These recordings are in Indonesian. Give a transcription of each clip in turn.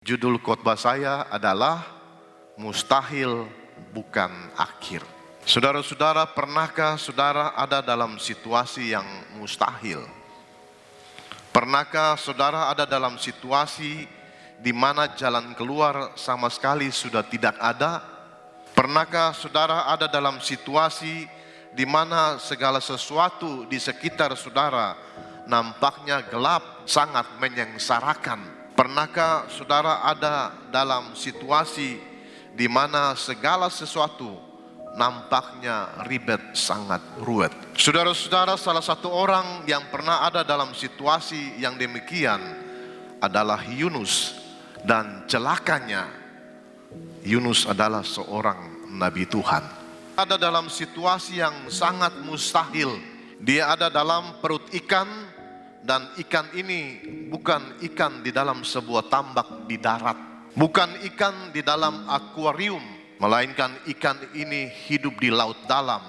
Judul khotbah saya adalah Mustahil Bukan Akhir. Saudara-saudara, pernahkah saudara ada dalam situasi yang mustahil? Pernahkah saudara ada dalam situasi di mana jalan keluar sama sekali sudah tidak ada? Pernahkah saudara ada dalam situasi di mana segala sesuatu di sekitar saudara nampaknya gelap, sangat menyengsarakan? Pernahkah saudara ada dalam situasi di mana segala sesuatu nampaknya ribet, sangat ruwet? Saudara-saudara, salah satu orang yang pernah ada dalam situasi yang demikian adalah Yunus. Dan celakanya, Yunus adalah seorang nabi Tuhan. Ada dalam situasi yang sangat mustahil. Dia ada dalam perut ikan, dan ikan ini bukan ikan di dalam sebuah tambak di darat, bukan ikan di dalam akuarium, melainkan ikan ini hidup di laut dalam,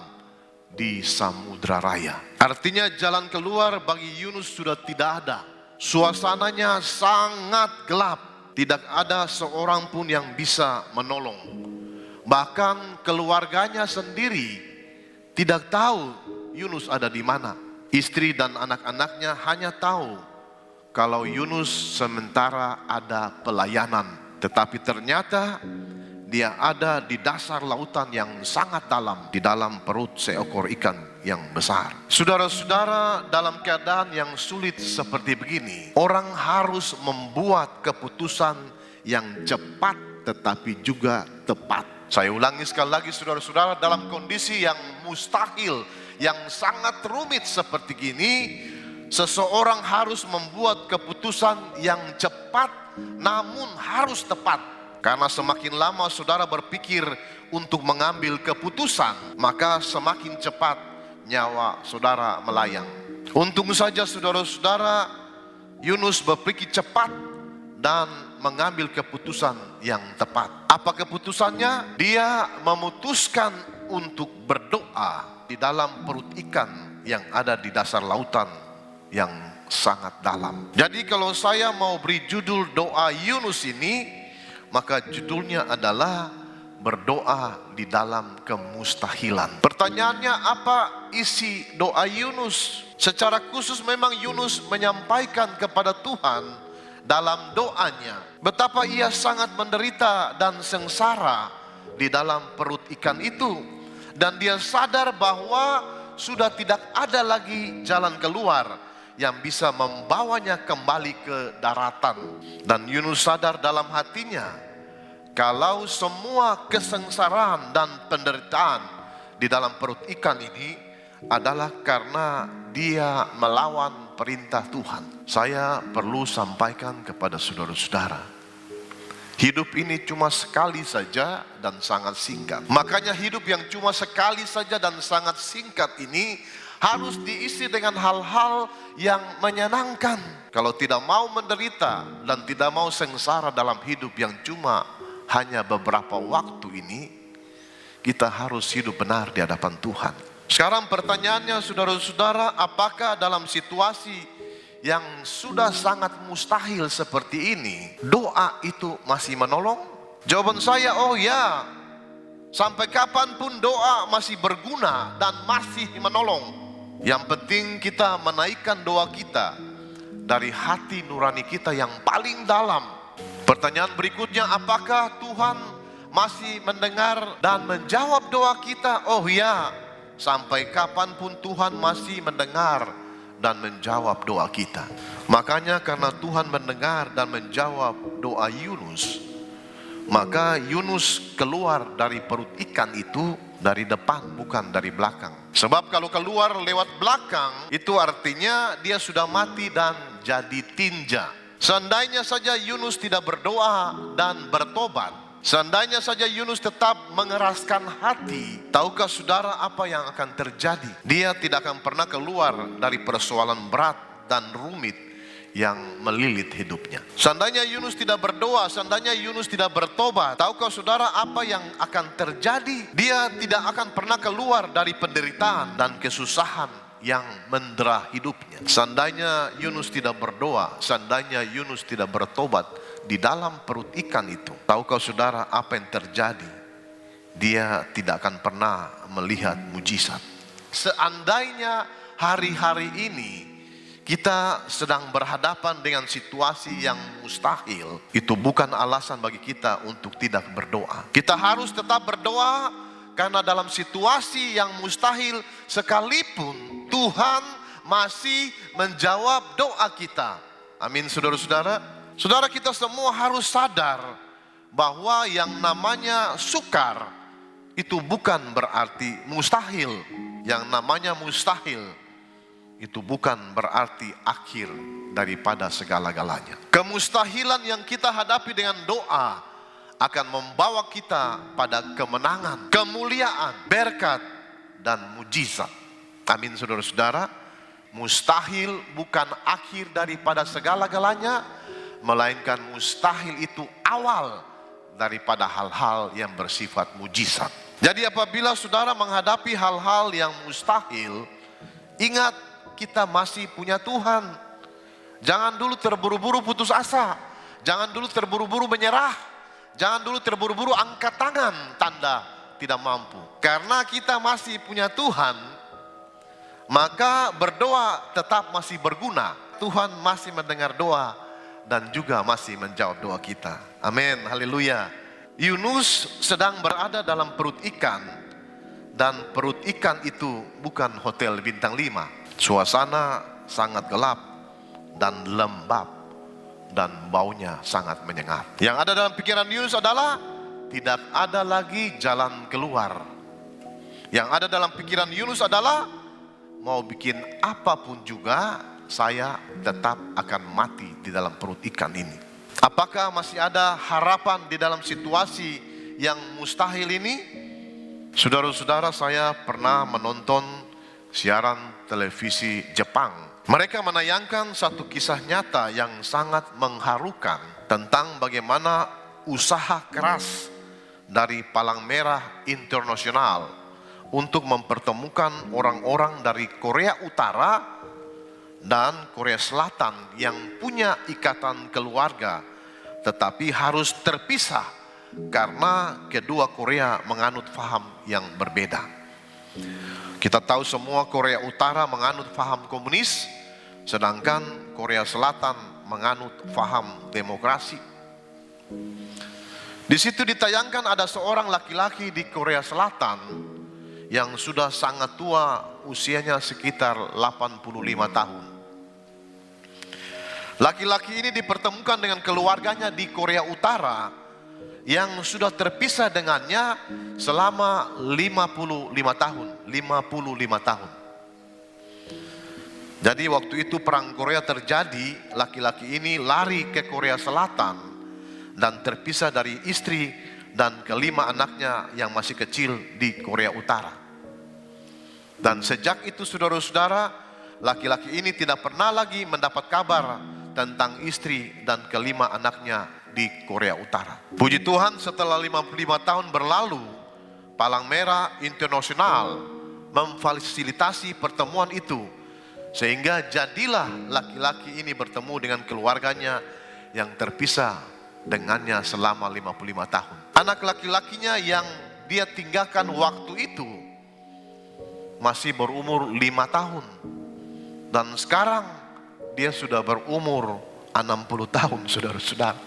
di samudra raya. Artinya jalan keluar bagi Yunus sudah tidak ada. Suasananya sangat gelap, tidak ada seorang pun yang bisa menolong. Bahkan keluarganya sendiri tidak tahu Yunus ada di mana. Istri dan anak-anaknya hanya tahu kalau Yunus sementara ada pelayanan. Tetapi ternyata dia ada di dasar lautan yang sangat dalam, di dalam perut seekor ikan yang besar. Saudara-saudara, dalam keadaan yang sulit seperti begini, orang harus membuat keputusan yang cepat tetapi juga tepat. Saya ulangi sekali lagi, saudara-saudara, dalam kondisi yang mustahil, yang sangat rumit seperti gini, seseorang harus membuat keputusan yang cepat namun harus tepat. Karena semakin lama saudara berpikir untuk mengambil keputusan, maka semakin cepat nyawa saudara melayang. Untung saja saudara-saudara, Yunus berpikir cepat dan mengambil keputusan yang tepat. Apa keputusannya? Dia memutuskan untuk berdoa di dalam perut ikan yang ada di dasar lautan yang sangat dalam. Jadi kalau saya mau beri judul doa Yunus ini, maka judulnya adalah berdoa di dalam kemustahilan. Pertanyaannya, apa isi doa Yunus? Secara khusus memang Yunus menyampaikan kepada Tuhan dalam doanya betapa ia sangat menderita dan sengsara di dalam perut ikan itu. Dan dia sadar bahwa sudah tidak ada lagi jalan keluar yang bisa membawanya kembali ke daratan. Dan Yunus sadar dalam hatinya, kalau semua kesengsaraan dan penderitaan di dalam perut ikan ini adalah karena dia melawan perintah Tuhan. Saya perlu sampaikan kepada saudara-saudara, hidup ini cuma sekali saja dan sangat singkat. Makanya hidup yang cuma sekali saja dan sangat singkat ini harus diisi dengan hal-hal yang menyenangkan. Kalau tidak mau menderita dan tidak mau sengsara dalam hidup yang cuma hanya beberapa waktu ini, kita harus hidup benar di hadapan Tuhan. Sekarang pertanyaannya, saudara-saudara, apakah dalam situasi yang sudah sangat mustahil seperti ini, doa itu masih menolong? Jawaban saya, oh ya. Sampai kapanpun doa masih berguna dan masih menolong. Yang penting kita menaikkan doa kita dari hati nurani kita yang paling dalam. Pertanyaan berikutnya, apakah Tuhan masih mendengar dan menjawab doa kita? Oh ya, sampai kapanpun Tuhan masih mendengar dan menjawab doa kita. Makanya karena Tuhan mendengar dan menjawab doa Yunus, maka Yunus keluar dari perut ikan itu dari depan, bukan dari belakang. Sebab kalau keluar lewat belakang, itu artinya dia sudah mati dan jadi tinja. Seandainya saja Yunus tidak berdoa dan bertobat, seandainya saja Yunus tetap mengeraskan hati, tahukah saudara apa yang akan terjadi? Dia tidak akan pernah keluar dari persoalan berat dan rumit yang melilit hidupnya. Seandainya Yunus tidak berdoa, seandainya Yunus tidak bertobat, tahukah saudara apa yang akan terjadi? Dia tidak akan pernah keluar dari penderitaan dan kesusahan yang mendera hidupnya. Seandainya Yunus tidak berdoa, seandainya Yunus tidak bertobat, di dalam perut ikan itu. Tahukah saudara apa yang terjadi? Dia tidak akan pernah melihat mujizat. Seandainya hari-hari ini kita sedang berhadapan dengan situasi yang mustahil, itu bukan alasan bagi kita untuk tidak berdoa. Kita harus tetap berdoa, karena dalam situasi yang mustahil sekalipun Tuhan masih menjawab doa kita. Amin, saudara-saudara. Saudara, kita semua harus sadar bahwa yang namanya sukar itu bukan berarti mustahil. Yang namanya mustahil itu bukan berarti akhir daripada segala-galanya. Kemustahilan yang kita hadapi dengan doa akan membawa kita pada kemenangan, kemuliaan, berkat, dan mujizat. Amin, saudara-saudara. Mustahil bukan akhir daripada segala-galanya, melainkan mustahil itu awal daripada hal-hal yang bersifat mujizat. Jadi apabila saudara menghadapi hal-hal yang mustahil, ingat kita masih punya Tuhan. Jangan dulu terburu-buru putus asa. Jangan dulu terburu-buru menyerah. Jangan dulu terburu-buru angkat tangan tanda tidak mampu. Karena kita masih punya Tuhan, maka berdoa tetap masih berguna. Tuhan masih mendengar doa dan juga masih menjawab doa kita. Amin, haleluya. Yunus sedang berada dalam perut ikan, dan perut ikan itu bukan hotel bintang 5. Suasana sangat gelap dan lembab, dan baunya sangat menyengat. Yang ada dalam pikiran Yunus adalah tidak ada lagi jalan keluar. Yang ada dalam pikiran Yunus adalah mau bikin apapun juga saya tetap akan mati di dalam perut ikan ini. Apakah masih ada harapan di dalam situasi yang mustahil ini? Saudara-saudara, saya pernah menonton siaran televisi Jepang. Mereka menayangkan satu kisah nyata yang sangat mengharukan tentang bagaimana usaha keras dari Palang Merah Internasional untuk mempertemukan orang-orang dari Korea Utara dan Korea Selatan yang punya ikatan keluarga, tetapi harus terpisah karena kedua Korea menganut faham yang berbeda. Kita tahu semua Korea Utara menganut faham komunis, sedangkan Korea Selatan menganut faham demokrasi. Di situ ditayangkan ada seorang laki-laki di Korea Selatan yang sudah sangat tua, usianya sekitar 85 tahun. Laki-laki ini dipertemukan dengan keluarganya di Korea Utara yang sudah terpisah dengannya selama 55 tahun. 55 tahun. Jadi waktu itu perang Korea terjadi, laki-laki ini lari ke Korea Selatan dan terpisah dari istri dan kelima anaknya yang masih kecil di Korea Utara. Dan sejak itu saudara-saudara, laki-laki ini tidak pernah lagi mendapat kabar tentang istri dan kelima anaknya di Korea Utara. Puji Tuhan, setelah 55 tahun berlalu, Palang Merah Internasional memfasilitasi pertemuan itu, sehingga jadilah laki-laki ini bertemu dengan keluarganya yang terpisah dengannya selama 55 tahun. Anak laki-lakinya yang dia tinggalkan waktu itu masih berumur 5 tahun. Dan sekarang dia sudah berumur 60 tahun, saudara-saudara.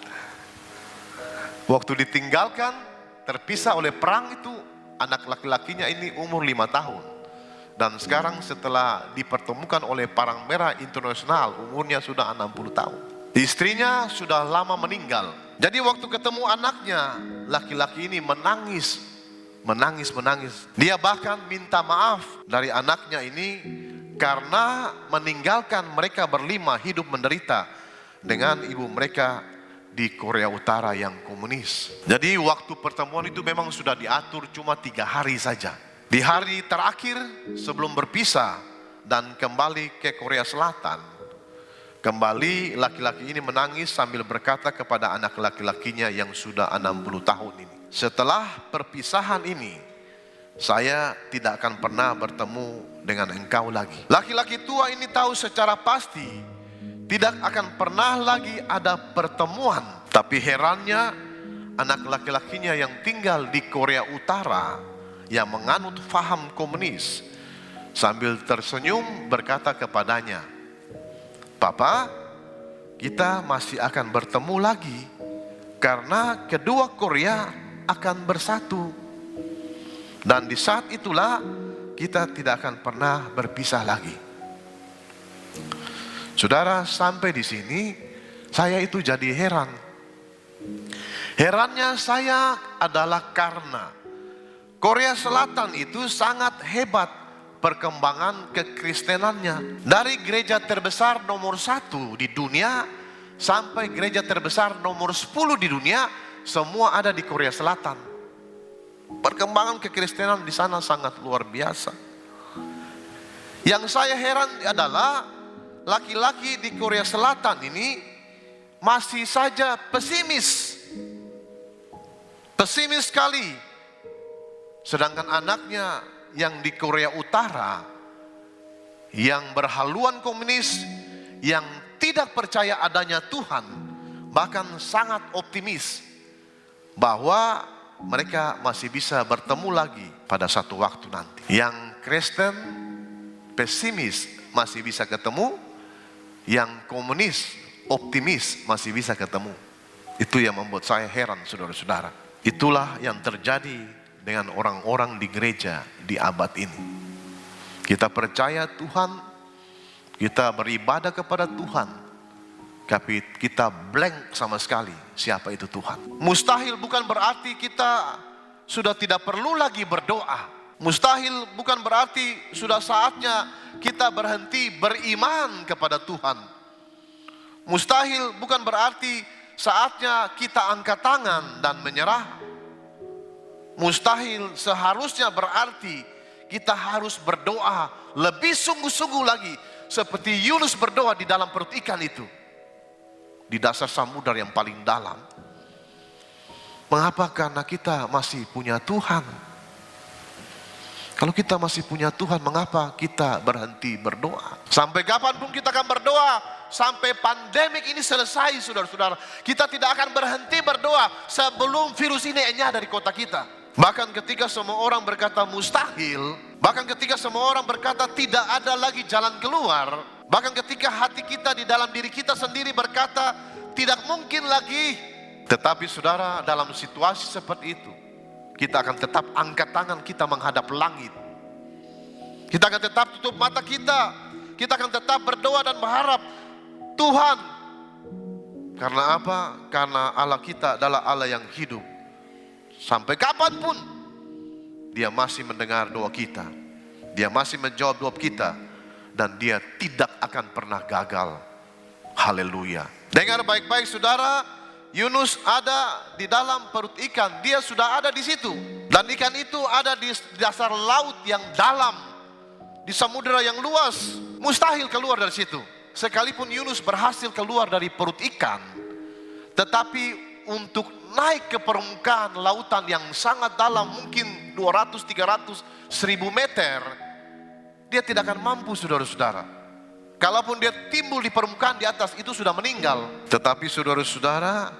Waktu ditinggalkan, terpisah oleh perang itu, anak laki-lakinya ini umur 5 tahun. Dan sekarang setelah dipertemukan oleh Palang Merah Internasional, umurnya sudah 60 tahun. Istrinya sudah lama meninggal. Jadi waktu ketemu anaknya, laki-laki ini menangis. Dia bahkan minta maaf dari anaknya ini karena meninggalkan mereka berlima hidup menderita dengan ibu mereka di Korea Utara yang komunis. Jadi waktu pertemuan itu memang sudah diatur cuma 3 hari saja. Di hari terakhir sebelum berpisah dan kembali ke Korea Selatan, kembali laki-laki ini menangis sambil berkata kepada anak laki-lakinya yang sudah 60 tahun ini, setelah perpisahan ini, saya tidak akan pernah bertemu dengan engkau lagi. Laki-laki tua ini tahu secara pasti tidak akan pernah lagi ada pertemuan Tapi herannya, anak laki-lakinya yang tinggal di Korea Utara yang menganut faham komunis sambil tersenyum berkata kepadanya, "Papa, kita masih akan bertemu lagi karena kedua Korea akan bersatu. Dan di saat itulah kita tidak akan pernah berpisah lagi." Saudara, sampai di sini saya itu jadi heran. Herannya saya adalah karena Korea Selatan itu sangat hebat perkembangan kekristenannya. Dari gereja terbesar nomor 1 di dunia sampai gereja terbesar nomor 10 di dunia, semua ada di Korea Selatan. Perkembangan kekristenan di sana sangat luar biasa. Yang saya heran adalah laki-laki di Korea Selatan ini masih saja pesimis sekali. Sedangkan anaknya yang di Korea Utara, yang berhaluan komunis, yang tidak percaya adanya Tuhan, bahkan sangat optimis bahwa mereka masih bisa bertemu lagi pada satu waktu nanti. Yang Kristen pesimis masih bisa ketemu, yang komunis optimis masih bisa ketemu. Itu yang membuat saya heran, saudara-saudara. Itulah yang terjadi dengan orang-orang di gereja di abad ini. Kita percaya Tuhan, kita beribadah kepada Tuhan, tapi kita blank sama sekali siapa itu Tuhan. Mustahil bukan berarti kita sudah tidak perlu lagi berdoa. Mustahil bukan berarti sudah saatnya kita berhenti beriman kepada Tuhan. Mustahil bukan berarti saatnya kita angkat tangan dan menyerah. Mustahil seharusnya berarti kita harus berdoa lebih sungguh-sungguh lagi seperti Yunus berdoa di dalam perut ikan itu, di dasar samudar yang paling dalam. Mengapa? Karena kita masih punya Tuhan. Kalau kita masih punya Tuhan, mengapa kita berhenti berdoa? Sampai kapanpun kita akan berdoa, sampai pandemik ini selesai, saudara-saudara. Kita tidak akan berhenti berdoa sebelum virus ini enyah dari kota kita. Bahkan ketika semua orang berkata mustahil, bahkan ketika semua orang berkata tidak ada lagi jalan keluar, bahkan ketika hati kita di dalam diri kita sendiri berkata tidak mungkin lagi. Tetapi saudara, dalam situasi seperti itu, kita akan tetap angkat tangan kita menghadap langit. Kita akan tetap tutup mata kita. Kita akan tetap berdoa dan berharap Tuhan. Karena apa? Karena Allah kita adalah Allah yang hidup. Sampai kapanpun Dia masih mendengar doa kita. Dia masih menjawab doa kita. Dan Dia tidak akan pernah gagal. Haleluya. Dengar baik-baik saudara. Yunus ada di dalam perut ikan. Dia sudah ada di situ. Dan ikan itu ada di dasar laut yang dalam, di samudera yang luas. Mustahil keluar dari situ. Sekalipun Yunus berhasil keluar dari perut ikan, tetapi untuk naik ke permukaan lautan yang sangat dalam, mungkin 200, 300, 1000 meter, dia tidak akan mampu, saudara-saudara. Kalaupun dia timbul di permukaan di atas, itu sudah meninggal. Tetapi saudara-saudara,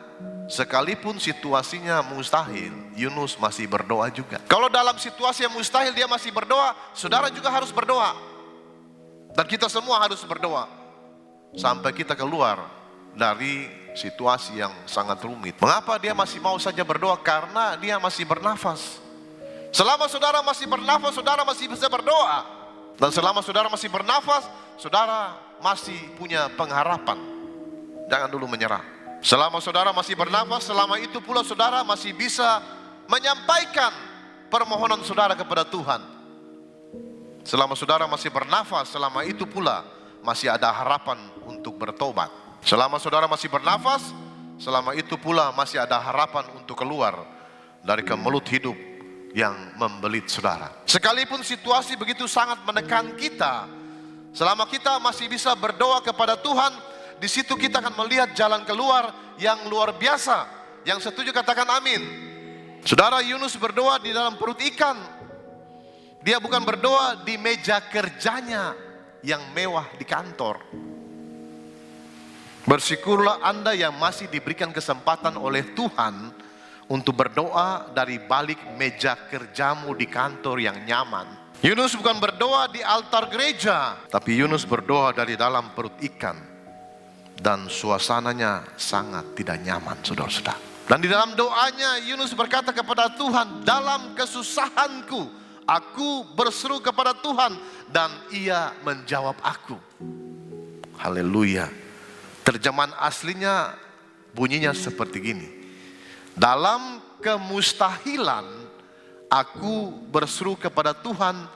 sekalipun situasinya mustahil, Yunus masih berdoa juga. Kalau dalam situasi yang mustahil dia masih berdoa, saudara juga harus berdoa. Dan kita semua harus berdoa sampai kita keluar dari situasi yang sangat rumit. Mengapa dia masih mau saja berdoa? Karena dia masih bernafas. Selama saudara masih bernafas, saudara masih bisa berdoa. Dan selama saudara masih bernafas, saudara masih punya pengharapan. Jangan dulu menyerah. Selama saudara masih bernafas, selama itu pula saudara masih bisa menyampaikan permohonan saudara kepada Tuhan. Selama saudara masih bernafas, selama itu pula masih ada harapan untuk bertobat. Selama saudara masih bernafas, selama itu pula masih ada harapan untuk keluar dari kemelut hidup yang membelit saudara. Sekalipun situasi begitu sangat menekan kita, selama kita masih bisa berdoa kepada Tuhan, di situ kita akan melihat jalan keluar yang luar biasa. Yang setuju katakan amin. Saudara, Yunus berdoa di dalam perut ikan. Dia bukan berdoa di meja kerjanya yang mewah di kantor. Bersyukurlah Anda yang masih diberikan kesempatan oleh Tuhan untuk berdoa dari balik meja kerjamu di kantor yang nyaman. Yunus bukan berdoa di altar gereja, tapi Yunus berdoa dari dalam perut ikan. Dan suasananya sangat tidak nyaman, saudara-saudara. Dan di dalam doanya Yunus berkata kepada Tuhan, dalam kesusahanku aku berseru kepada Tuhan dan Ia menjawab aku. Haleluya. Terjemahan aslinya bunyinya seperti gini. Dalam kemustahilan aku berseru kepada Tuhan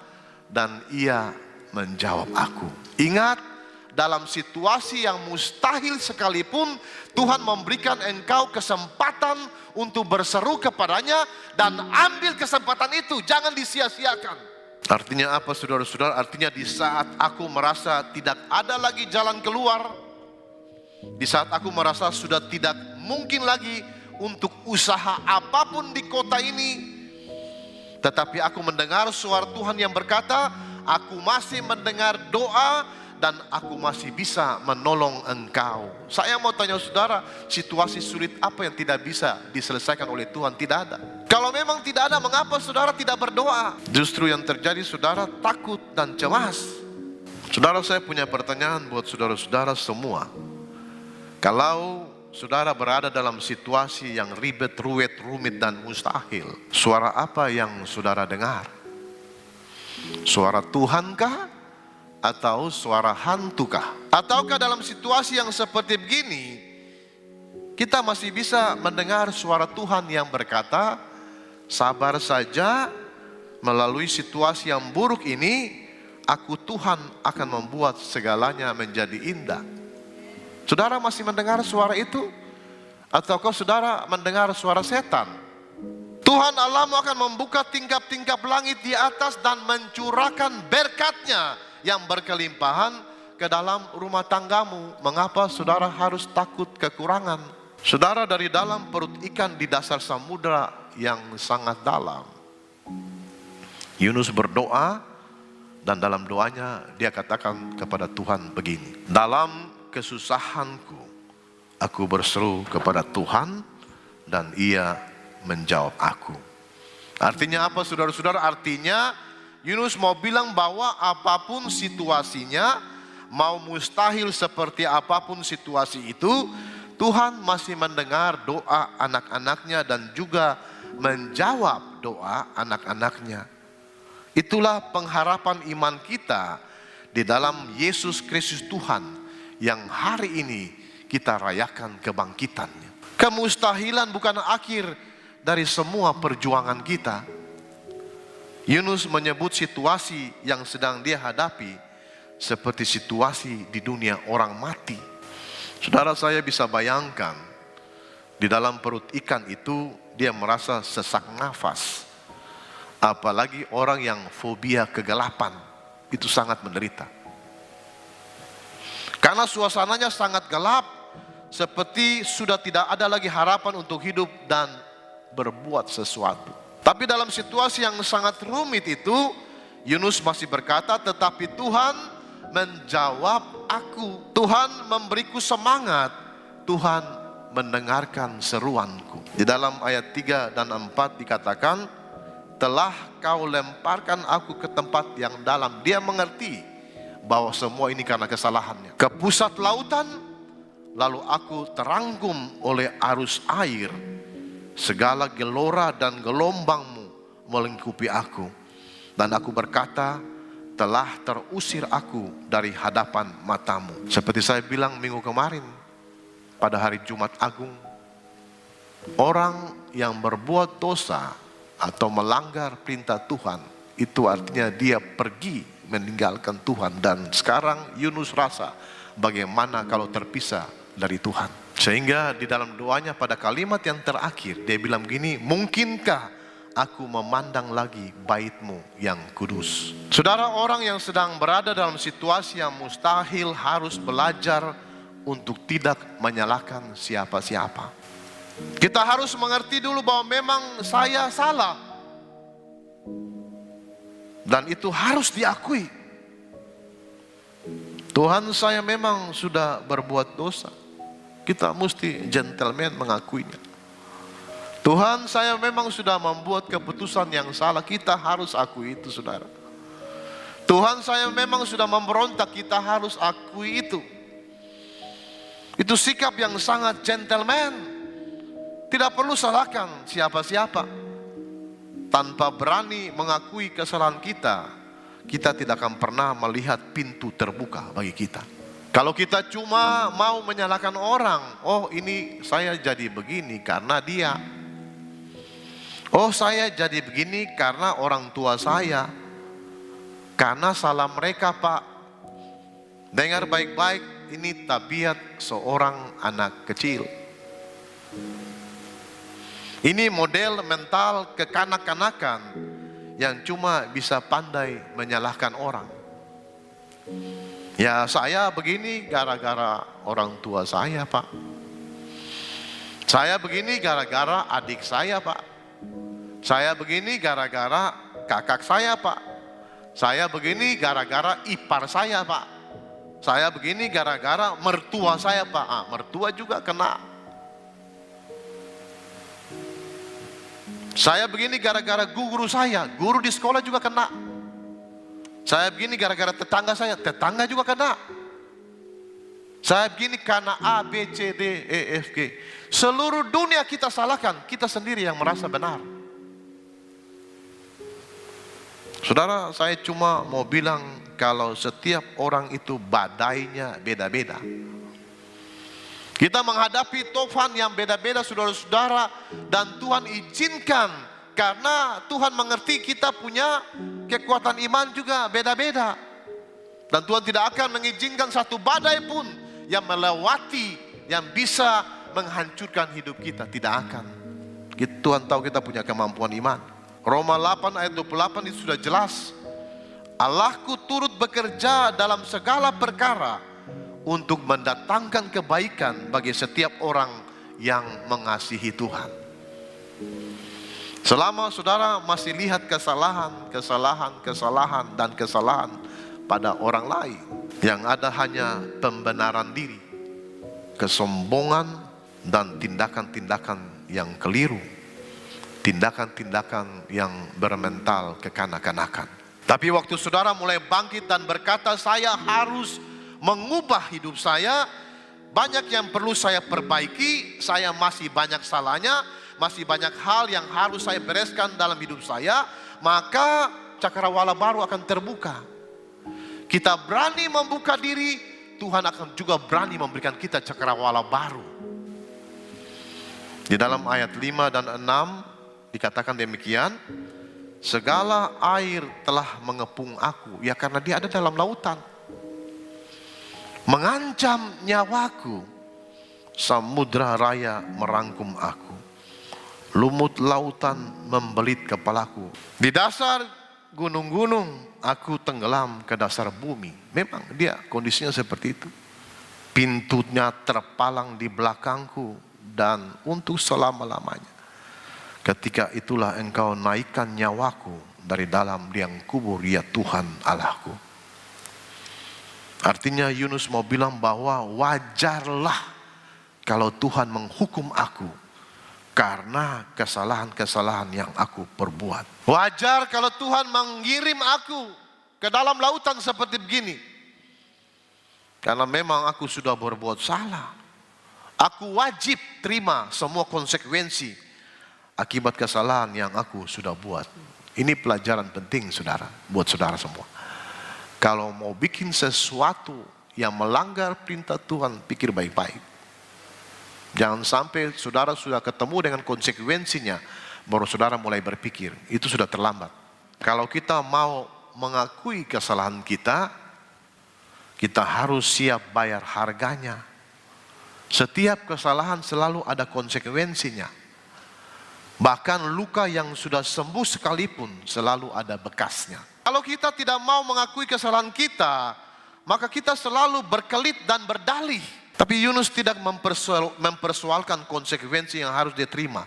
dan Ia menjawab aku. Ingat, dalam situasi yang mustahil sekalipun Tuhan memberikan engkau kesempatan untuk berseru kepadanya, dan ambil kesempatan itu, jangan disia-siakan. Artinya apa, saudara-saudara? Artinya di saat aku merasa tidak ada lagi jalan keluar, di saat aku merasa sudah tidak mungkin lagi untuk usaha apapun di kota ini, tetapi aku mendengar suara Tuhan yang berkata, aku masih mendengar doa dan aku masih bisa menolong engkau. Saya mau tanya saudara, situasi sulit apa yang tidak bisa diselesaikan oleh Tuhan? Tidak ada. Kalau memang tidak ada, mengapa saudara tidak berdoa? Justru yang terjadi saudara takut dan cemas. Saudara, saya punya pertanyaan buat saudara-saudara semua. Kalau saudara berada dalam situasi yang ribet, ruwet, rumit dan mustahil, suara apa yang saudara dengar? Suara Tuhankah? Atau suara hantukah? Ataukah dalam situasi yang seperti begini kita masih bisa mendengar suara Tuhan yang berkata, sabar saja, melalui situasi yang buruk ini aku Tuhan akan membuat segalanya menjadi indah. Saudara masih mendengar suara itu? Ataukah saudara mendengar suara setan? Tuhan Allahmu akan membuka tingkap-tingkap langit di atas dan mencurahkan berkat-Nya yang berkelimpahan ke dalam rumah tanggamu. Mengapa saudara harus takut kekurangan? Saudara, dari dalam perut ikan di dasar samudera yang sangat dalam, Yunus berdoa, dan dalam doanya dia katakan kepada Tuhan begini, dalam kesusahanku aku berseru kepada Tuhan dan Ia menjawab aku. Artinya apa, saudara-saudara? Artinya Yunus mau bilang bahwa apapun situasinya, mau mustahil seperti apapun situasi itu, Tuhan masih mendengar doa anak-anaknya dan juga menjawab doa anak-anaknya. Itulah pengharapan iman kita di dalam Yesus Kristus Tuhan yang hari ini kita rayakan kebangkitannya. Kemustahilan bukan akhir dari semua perjuangan kita. Yunus menyebut situasi yang sedang dia hadapi seperti situasi di dunia orang mati. Saudara, saya bisa bayangkan di dalam perut ikan itu dia merasa sesak nafas. Apalagi orang yang fobia kegelapan, itu sangat menderita. Karena suasananya sangat gelap, seperti sudah tidak ada lagi harapan untuk hidup dan berbuat sesuatu. Tapi dalam situasi yang sangat rumit itu, Yunus masih berkata, tetapi Tuhan menjawab aku. Tuhan memberiku semangat. Tuhan mendengarkan seruanku. Di dalam ayat 3 dan 4 dikatakan, telah kau lemparkan aku ke tempat yang dalam. Dia mengerti bahwa semua ini karena kesalahannya. Ke pusat lautan, lalu aku terangkum oleh arus air. Segala gelora dan gelombangmu melingkupi aku. Dan aku berkata, telah terusir aku dari hadapan matamu. Seperti saya bilang minggu kemarin, pada hari Jumat Agung, orang yang berbuat dosa atau melanggar perintah Tuhan, itu artinya dia pergi meninggalkan Tuhan. Dan sekarang Yunus rasa bagaimana kalau terpisah dari Tuhan. Sehingga di dalam doanya pada kalimat yang terakhir dia bilang gini, mungkinkah aku memandang lagi bait-Mu yang kudus. Saudara, orang yang sedang berada dalam situasi yang mustahil harus belajar untuk tidak menyalahkan siapa-siapa. Kita harus mengerti dulu bahwa memang saya salah, dan itu harus diakui. Tuhan, saya memang sudah berbuat dosa. Kita mesti gentleman mengakuinya. Tuhan, saya memang sudah membuat keputusan yang salah. Kita harus akui itu, saudara. Tuhan, saya memang sudah memberontak. Kita harus akui itu. Itu sikap yang sangat gentleman. Tidak perlu salahkan siapa-siapa. Tanpa berani mengakui kesalahan kita, kita tidak akan pernah melihat pintu terbuka bagi kita. Kalau kita cuma mau menyalahkan orang, oh ini saya jadi begini karena dia. Oh saya jadi begini karena orang tua saya. Karena salah mereka, Pak. Dengar baik-baik, ini tabiat seorang anak kecil. Ini model mental kekanak-kanakan yang cuma bisa pandai menyalahkan orang. Ya saya begini gara-gara orang tua saya, Pak. Saya begini gara-gara adik saya, Pak. Saya begini gara-gara kakak saya, Pak. Saya begini gara-gara ipar saya, Pak. Saya begini gara-gara mertua saya, Pak. Mertua juga kena. Saya begini gara-gara guru saya. Guru di sekolah juga kena. Saya begini gara-gara tetangga saya, tetangga juga kena. Saya begini karena A, B, C, D, E, F, G. Seluruh dunia kita salahkan, kita sendiri yang merasa benar. Saudara, saya cuma mau bilang kalau setiap orang itu badainya beda-beda. Kita menghadapi tofan yang beda-beda, saudara-saudara, dan Tuhan izinkan karena Tuhan mengerti kita punya kekuatan iman juga beda-beda. Dan Tuhan tidak akan mengizinkan satu badai pun yang melewati, yang bisa menghancurkan hidup kita. Tidak akan. Tuhan tahu kita punya kemampuan iman. Roma 8 ayat 28 itu sudah jelas. Allahku turut bekerja dalam segala perkara untuk mendatangkan kebaikan bagi setiap orang yang mengasihi Tuhan. Selama saudara masih lihat kesalahan pada orang lain, yang ada hanya pembenaran diri, kesombongan, dan tindakan-tindakan yang keliru, tindakan-tindakan yang bermental kekanak-kanakan. Tapi waktu saudara mulai bangkit dan berkata, saya harus mengubah hidup saya, banyak yang perlu saya perbaiki, saya masih banyak salahnya, masih banyak hal yang harus saya bereskan dalam hidup saya, maka cakrawala baru akan terbuka. Kita berani membuka diri, Tuhan akan juga berani memberikan kita cakrawala baru. Di dalam ayat 5 dan 6 dikatakan demikian, segala air telah mengepung aku, ya karena dia ada dalam lautan. Mengancam nyawaku, samudra raya merangkum aku. Lumut lautan membelit kepalaku. Di dasar gunung-gunung aku tenggelam ke dasar bumi. Memang dia kondisinya seperti itu. Pintunya terpalang di belakangku dan untuk selama-lamanya. Ketika itulah engkau naikkan nyawaku dari dalam liang kubur, ya Tuhan Allahku. Artinya Yunus mau bilang bahwa wajarlah kalau Tuhan menghukum aku karena kesalahan-kesalahan yang aku perbuat. Wajar kalau Tuhan mengirim aku ke dalam lautan seperti begini. Karena memang aku sudah berbuat salah. Aku wajib terima semua konsekuensi akibat kesalahan yang aku sudah buat. Ini pelajaran penting saudara, buat saudara semua. Kalau mau bikin sesuatu yang melanggar perintah Tuhan, pikir baik-baik. Jangan sampai saudara sudah ketemu dengan konsekuensinya, baru saudara mulai berpikir, itu sudah terlambat. Kalau kita mau mengakui kesalahan kita, kita harus siap bayar harganya. Setiap kesalahan selalu ada konsekuensinya. Bahkan luka yang sudah sembuh sekalipun selalu ada bekasnya. Kalau kita tidak mau mengakui kesalahan kita, maka kita selalu berkelit dan berdalih. Tapi Yunus tidak mempersoalkan konsekuensi yang harus dia terima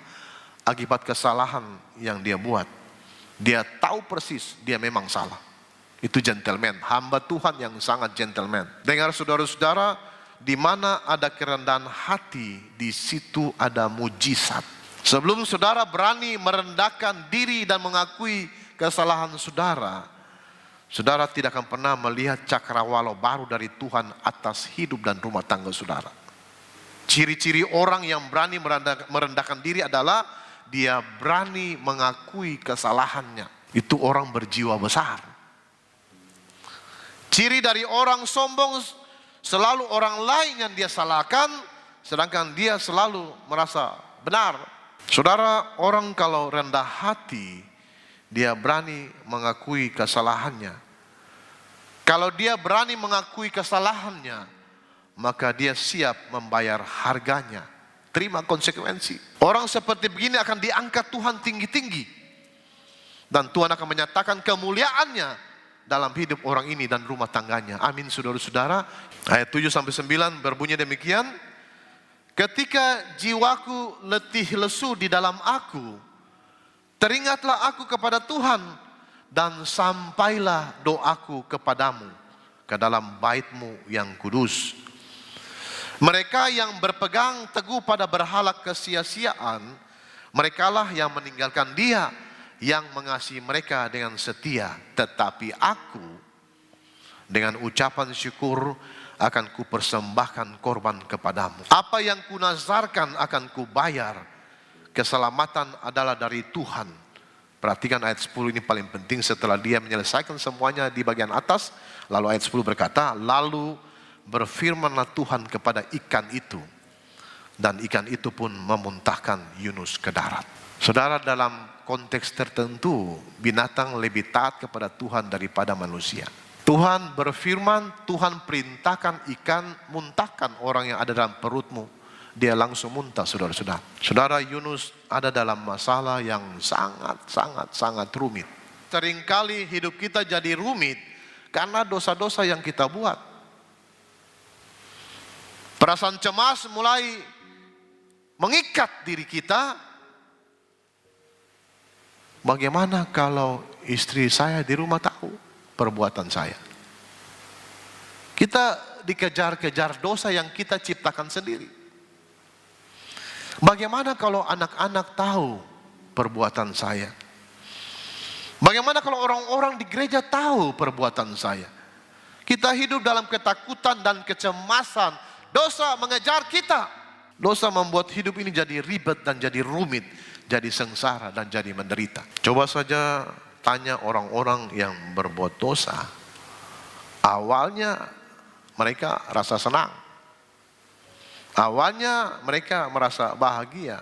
akibat kesalahan yang dia buat. Dia tahu persis dia memang salah. Itu gentleman, hamba Tuhan yang sangat gentleman. Dengar saudara-saudara, di mana ada kerendahan hati, di situ ada mujizat. Sebelum saudara berani merendahkan diri dan mengakui kesalahan saudara, saudara tidak akan pernah melihat cakrawala baru dari Tuhan atas hidup dan rumah tangga saudara. Ciri-ciri orang yang berani merendahkan diri adalah dia berani mengakui kesalahannya. Itu orang berjiwa besar. Ciri dari orang sombong, selalu orang lain yang dia salahkan, sedangkan dia selalu merasa benar. Saudara, orang kalau rendah hati, dia berani mengakui kesalahannya. Kalau dia berani mengakui kesalahannya, maka dia siap membayar harganya. Terima konsekuensi. Orang seperti begini akan diangkat Tuhan tinggi-tinggi. Dan Tuhan akan menyatakan kemuliaannya dalam hidup orang ini dan rumah tangganya. Amin, saudara-saudara. Ayat 7-9 berbunyi demikian. Ketika jiwaku letih lesu di dalam aku, teringatlah aku kepada Tuhan, dan sampailah doaku kepadamu ke dalam bait-Mu yang kudus. Mereka yang berpegang teguh pada berhala kesia-siaan, merekalah yang meninggalkan Dia yang mengasihi mereka dengan setia. Tetapi aku dengan ucapan syukur akan kupersembahkan korban kepadamu. Apa yang kunazarkan akan kubayar. Keselamatan adalah dari Tuhan. Perhatikan ayat 10 ini paling penting. Setelah dia menyelesaikan semuanya di bagian atas, lalu ayat 10 berkata, lalu berfirmanlah Tuhan kepada ikan itu, dan ikan itu pun memuntahkan Yunus ke darat. Saudara, dalam konteks tertentu, binatang lebih taat kepada Tuhan daripada manusia. Tuhan berfirman, Tuhan perintahkan ikan, muntahkan orang yang ada dalam perutmu. Dia langsung muntah, saudara-saudara. Saudara, Yunus ada dalam masalah yang sangat rumit. Seringkali hidup kita jadi rumit karena dosa-dosa yang kita buat. Perasaan cemas mulai mengikat diri kita. Bagaimana kalau istri saya di rumah tahu perbuatan saya? Kita dikejar-kejar dosa yang kita ciptakan sendiri. Bagaimana kalau anak-anak tahu perbuatan saya? Bagaimana kalau orang-orang di gereja tahu perbuatan saya? Kita hidup dalam ketakutan dan kecemasan. Dosa mengejar kita. Dosa membuat hidup ini jadi ribet dan jadi rumit, jadi sengsara dan jadi menderita. Coba saja tanya orang-orang yang berbuat dosa. Awalnya mereka rasa senang. Awalnya mereka merasa bahagia.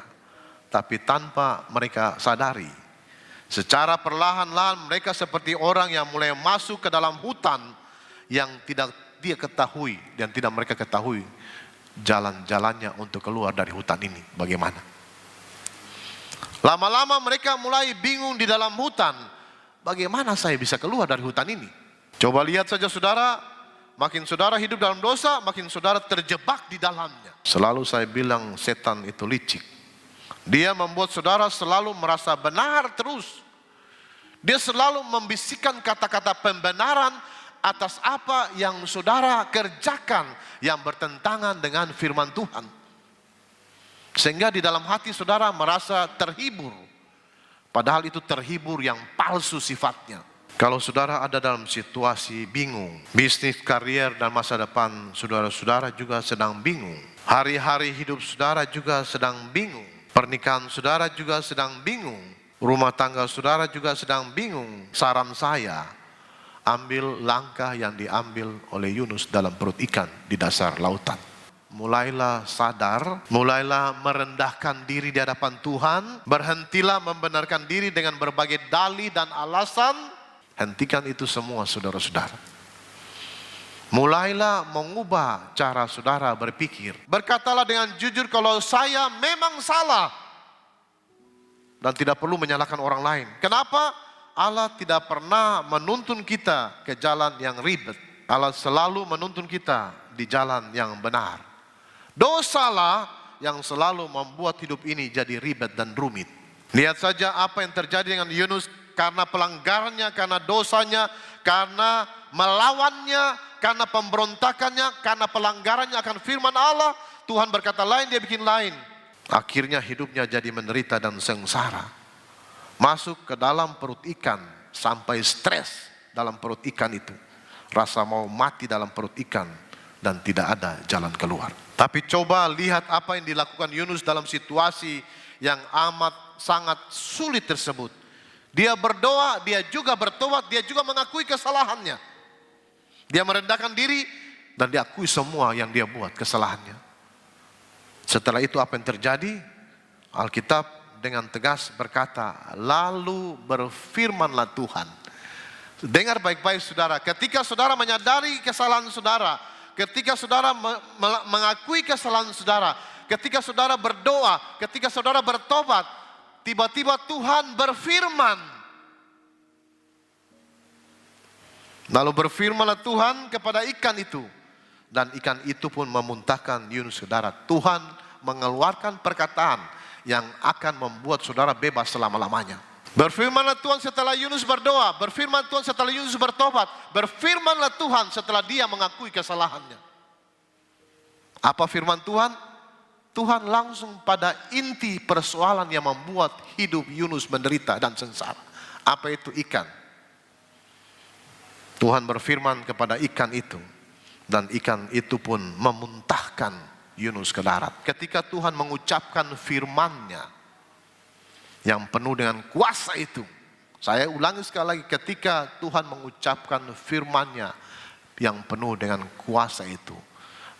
Tapi tanpa mereka sadari, secara perlahan-lahan mereka seperti orang yang mulai masuk ke dalam hutan yang tidak dia ketahui dan tidak mereka ketahui jalan-jalannya untuk keluar dari hutan ini bagaimana. Lama-lama mereka mulai bingung di dalam hutan. Bagaimana saya bisa keluar dari hutan ini? Coba lihat saja saudara, makin saudara hidup dalam dosa, makin saudara terjebak di dalamnya. Selalu saya bilang setan itu licik. Dia membuat saudara selalu merasa benar terus. Dia selalu membisikkan kata-kata pembenaran atas apa yang saudara kerjakan yang bertentangan dengan firman Tuhan. Sehingga di dalam hati saudara merasa terhibur. Padahal itu terhibur yang palsu sifatnya. Kalau saudara ada dalam situasi bingung, bisnis, karier, dan masa depan saudara-saudara juga sedang bingung. Hari-hari hidup saudara juga sedang bingung. Pernikahan saudara juga sedang bingung. Rumah tangga saudara juga sedang bingung. Saran saya, ambil langkah yang diambil oleh Yunus dalam perut ikan di dasar lautan. Mulailah sadar, mulailah merendahkan diri di hadapan Tuhan. Berhentilah membenarkan diri dengan berbagai dalih dan alasan. Hentikan itu semua saudara-saudara. Mulailah mengubah cara saudara berpikir. Berkatalah dengan jujur kalau saya memang salah. Dan tidak perlu menyalahkan orang lain. Kenapa? Allah tidak pernah menuntun kita ke jalan yang ribet. Allah selalu menuntun kita di jalan yang benar. Dosalah yang selalu membuat hidup ini jadi ribet dan rumit. Lihat saja apa yang terjadi dengan Yunus. Karena pelanggarannya, karena dosanya, karena melawannya, karena pemberontakannya, karena pelanggarannya akan firman Allah, Tuhan berkata lain, dia bikin lain. Akhirnya hidupnya jadi menderita dan sengsara. Masuk ke dalam perut ikan, sampai stres dalam perut ikan itu. Rasa mau mati dalam perut ikan dan tidak ada jalan keluar. Tapi coba lihat apa yang dilakukan Yunus dalam situasi yang amat sangat sulit tersebut. Dia berdoa, dia juga bertobat, dia juga mengakui kesalahannya. Dia merendahkan diri dan diakui semua yang dia buat kesalahannya. Setelah itu apa yang terjadi? Alkitab dengan tegas berkata, lalu berfirmanlah Tuhan. Dengar baik-baik saudara, ketika saudara menyadari kesalahan saudara, ketika saudara mengakui kesalahan saudara, ketika saudara berdoa, ketika saudara bertobat, tiba-tiba Tuhan berfirman. Lalu berfirmanlah Tuhan kepada ikan itu. Dan ikan itu pun memuntahkan Yunus ke darat. Tuhan mengeluarkan perkataan yang akan membuat saudara bebas selama-lamanya. Berfirmanlah Tuhan setelah Yunus berdoa. Berfirman Tuhan setelah Yunus bertobat. Berfirmanlah Tuhan setelah dia mengakui kesalahannya. Apa firman Tuhan? Tuhan langsung pada inti persoalan yang membuat hidup Yunus menderita dan sengsara. Apa itu ikan? Tuhan berfirman kepada ikan itu. Dan ikan itu pun memuntahkan Yunus ke darat. Ketika Tuhan mengucapkan firman-Nya yang penuh dengan kuasa itu. Saya ulangi sekali lagi, ketika Tuhan mengucapkan firman-Nya yang penuh dengan kuasa itu.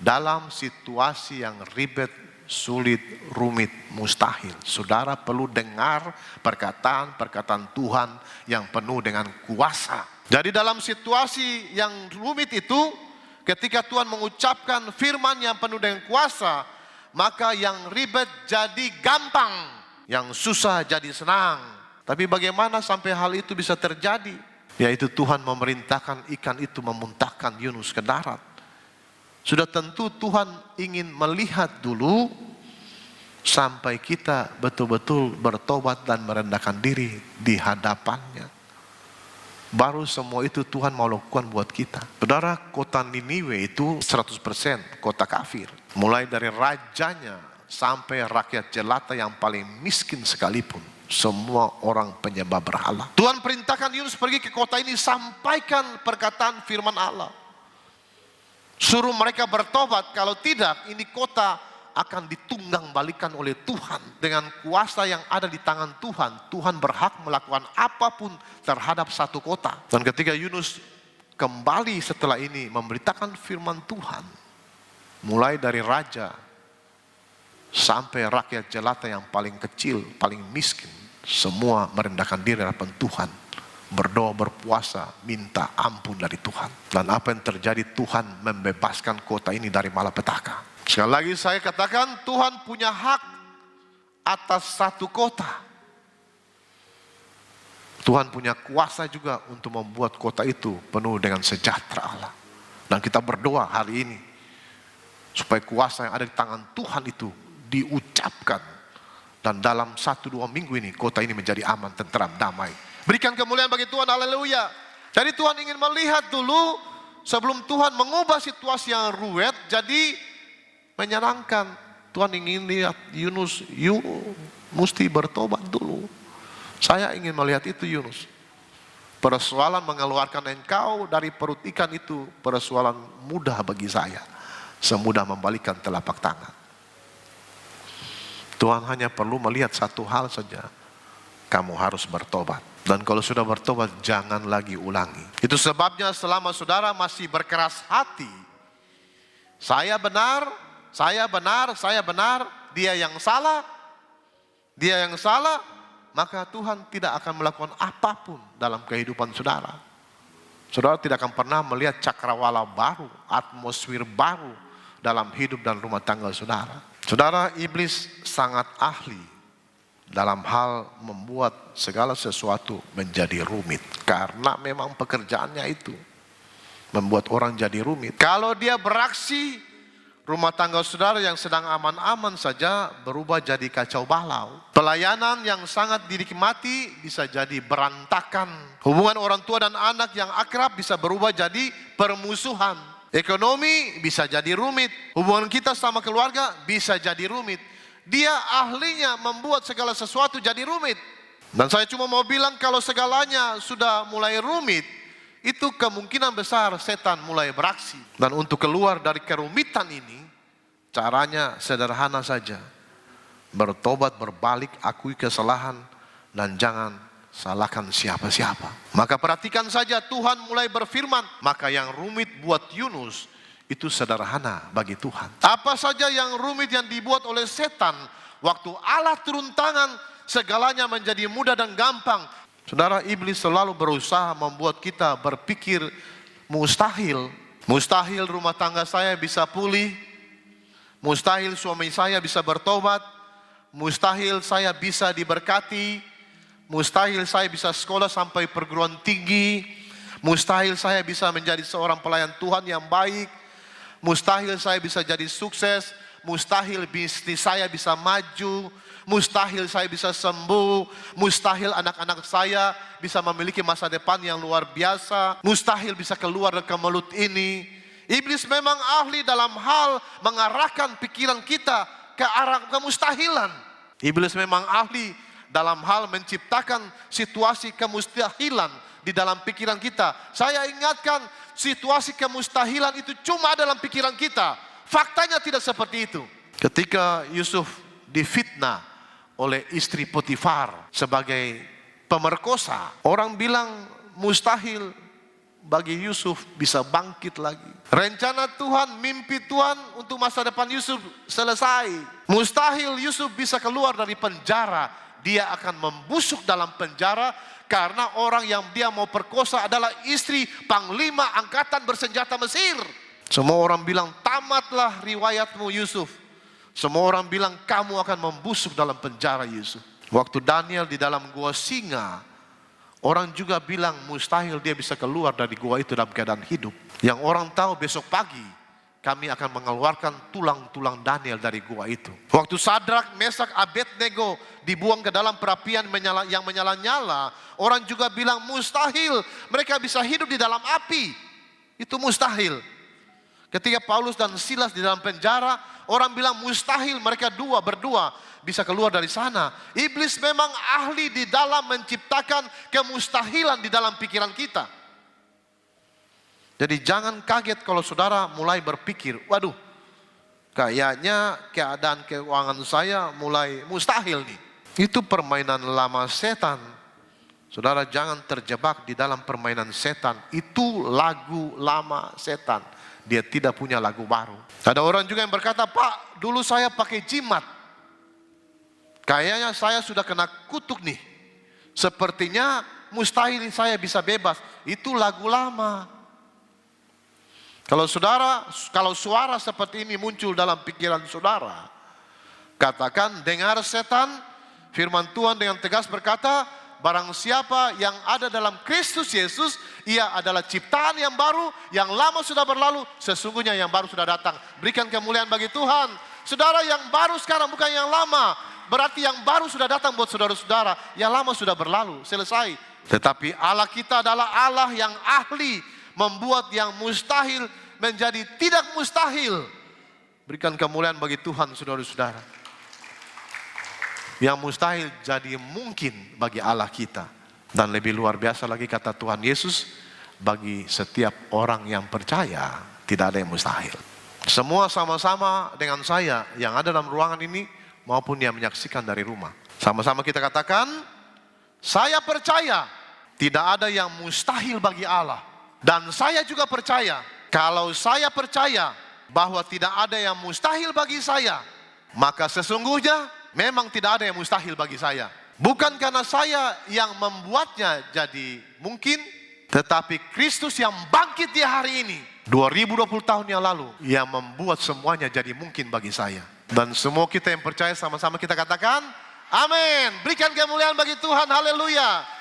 Dalam situasi yang ribet, sulit, rumit, mustahil. Saudara perlu dengar perkataan-perkataan Tuhan yang penuh dengan kuasa. Jadi dalam situasi yang rumit itu, ketika Tuhan mengucapkan firman yang penuh dengan kuasa, maka yang ribet jadi gampang, yang susah jadi senang. Tapi bagaimana sampai hal itu bisa terjadi? Yaitu Tuhan memerintahkan ikan itu memuntahkan Yunus ke darat. Sudah tentu Tuhan ingin melihat dulu sampai kita betul-betul bertobat dan merendahkan diri di hadapannya. Baru semua itu Tuhan mau lakukan buat kita. Saudara, kota Niniwe itu 100% kota kafir. Mulai dari rajanya sampai rakyat jelata yang paling miskin sekalipun. Semua orang penyembah berhala. Tuhan perintahkan Yunus pergi ke kota ini, sampaikan perkataan firman Allah. Suruh mereka bertobat, kalau tidak ini kota akan ditunggang balikan oleh Tuhan. Dengan kuasa yang ada di tangan Tuhan, Tuhan berhak melakukan apapun terhadap satu kota. Dan ketika Yunus kembali setelah ini memberitakan firman Tuhan, mulai dari raja sampai rakyat jelata yang paling kecil, paling miskin, semua merendahkan diri hadapan Tuhan, berdoa, berpuasa, minta ampun dari Tuhan. Dan apa yang terjadi? Tuhan membebaskan kota ini dari malapetaka. Sekali lagi saya katakan, Tuhan punya hak atas satu kota. Tuhan punya kuasa juga untuk membuat kota itu penuh dengan sejahtera Allah. Dan kita berdoa hari ini supaya kuasa yang ada di tangan Tuhan itu diucapkan. Dan dalam 1-2 minggu ini kota ini menjadi aman, tentram, damai. Berikan kemuliaan bagi Tuhan, haleluya. Jadi Tuhan ingin melihat dulu sebelum Tuhan mengubah situasi yang ruwet jadi menyenangkan. Tuhan ingin lihat Yunus, you mesti bertobat dulu. Saya ingin melihat itu Yunus. Persoalan mengeluarkan engkau dari perut ikan itu persoalan mudah bagi saya. Semudah membalikkan telapak tangan. Tuhan hanya perlu melihat satu hal saja. Kamu harus bertobat. Dan kalau sudah bertobat, jangan lagi ulangi. Itu sebabnya selama saudara masih berkeras hati, saya benar, dia yang salah, maka Tuhan tidak akan melakukan apapun dalam kehidupan saudara. Saudara tidak akan pernah melihat cakrawala baru, atmosfer baru dalam hidup dan rumah tangga saudara. Saudara, iblis sangat ahli dalam hal membuat segala sesuatu menjadi rumit. Karena memang pekerjaannya itu membuat orang jadi rumit. Kalau dia beraksi, Rumah tangga saudara yang sedang aman-aman saja berubah jadi kacau balau. Pelayanan yang sangat dinikmati bisa jadi berantakan. Hubungan orang tua dan anak yang akrab bisa berubah jadi permusuhan. Ekonomi bisa jadi rumit. Hubungan kita sama keluarga bisa jadi rumit. Dia ahlinya membuat segala sesuatu jadi rumit. Dan saya cuma mau bilang kalau segalanya sudah mulai rumit, itu kemungkinan besar setan mulai beraksi. Dan untuk keluar dari kerumitan ini, caranya sederhana saja. Bertobat, berbalik, akui kesalahan, dan jangan salahkan siapa-siapa. Maka perhatikan saja Tuhan mulai berfirman, maka yang rumit buat Yunus, itu sederhana bagi Tuhan. Apa saja yang rumit yang dibuat oleh setan, waktu Allah turun tangan, segalanya menjadi mudah dan gampang. Saudara, iblis selalu berusaha membuat kita berpikir mustahil. Mustahil rumah tangga saya bisa pulih. Mustahil suami saya bisa bertobat. Mustahil saya bisa diberkati. Mustahil saya bisa sekolah sampai perguruan tinggi. Mustahil saya bisa menjadi seorang pelayan Tuhan yang baik. Mustahil saya bisa jadi sukses. Mustahil bisnis saya bisa maju. Mustahil saya bisa sembuh. Mustahil anak-anak saya bisa memiliki masa depan yang luar biasa. Mustahil bisa keluar dari kemelut ini. Iblis memang ahli dalam hal mengarahkan pikiran kita ke arah kemustahilan. Iblis memang ahli dalam hal menciptakan situasi kemustahilan di dalam pikiran kita. Saya ingatkan, situasi kemustahilan itu cuma dalam pikiran kita. Faktanya tidak seperti itu. Ketika Yusuf difitnah oleh istri Potifar sebagai pemerkosa, orang bilang mustahil bagi Yusuf bisa bangkit lagi. Rencana Tuhan, mimpi Tuhan untuk masa depan Yusuf selesai. Mustahil Yusuf bisa keluar dari penjara. Dia akan membusuk dalam penjara karena orang yang dia mau perkosa adalah istri panglima angkatan bersenjata Mesir. Semua orang bilang, tamatlah riwayatmu Yusuf. Semua orang bilang, kamu akan membusuk dalam penjara Yusuf. Waktu Daniel di dalam gua singa, orang juga bilang mustahil dia bisa keluar dari gua itu dalam keadaan hidup. Yang orang tahu besok pagi kami akan mengeluarkan tulang-tulang Daniel dari gua itu. Waktu Sadrak, Mesak, Abednego dibuang ke dalam perapian yang menyala-nyala, orang juga bilang mustahil mereka bisa hidup di dalam api. Itu mustahil. Ketika Paulus dan Silas di dalam penjara, orang bilang mustahil mereka berdua bisa keluar dari sana. Iblis memang ahli di dalam menciptakan kemustahilan di dalam pikiran kita. Jadi jangan kaget kalau saudara mulai berpikir, waduh, kayaknya keadaan keuangan saya mulai mustahil nih. Itu permainan lama setan. Saudara jangan terjebak di dalam permainan setan. Itu lagu lama setan. Dia tidak punya lagu baru. Ada orang juga yang berkata, Pak, dulu saya pakai jimat. Kayaknya saya sudah kena kutuk nih. Sepertinya mustahil saya bisa bebas. Itu lagu lama. Kalau suara seperti ini muncul dalam pikiran saudara, katakan, dengar setan, firman Tuhan dengan tegas berkata, barang siapa yang ada dalam Kristus Yesus, ia adalah ciptaan yang baru, yang lama sudah berlalu, sesungguhnya yang baru sudah datang. Berikan kemuliaan bagi Tuhan. Saudara, yang baru sekarang bukan yang lama. Berarti yang baru sudah datang buat saudara-saudara, yang lama sudah berlalu, selesai. Tetapi Allah kita adalah Allah yang ahli membuat yang mustahil menjadi tidak mustahil. Berikan kemuliaan bagi Tuhan, saudara-saudara. Yang mustahil jadi mungkin bagi Allah kita. Dan lebih luar biasa lagi kata Tuhan Yesus, bagi setiap orang yang percaya tidak ada yang mustahil. Semua sama-sama dengan saya yang ada dalam ruangan ini maupun yang menyaksikan dari rumah. Sama-sama kita katakan, saya percaya tidak ada yang mustahil bagi Allah. Dan saya juga percaya, kalau saya percaya bahwa tidak ada yang mustahil bagi saya, maka sesungguhnya memang tidak ada yang mustahil bagi saya. Bukan karena saya yang membuatnya jadi mungkin, tetapi Kristus yang bangkit di hari ini 2020 tahun yang lalu yang membuat semuanya jadi mungkin bagi saya. Dan semua kita yang percaya sama-sama kita katakan amin. Berikan kemuliaan bagi Tuhan, haleluya.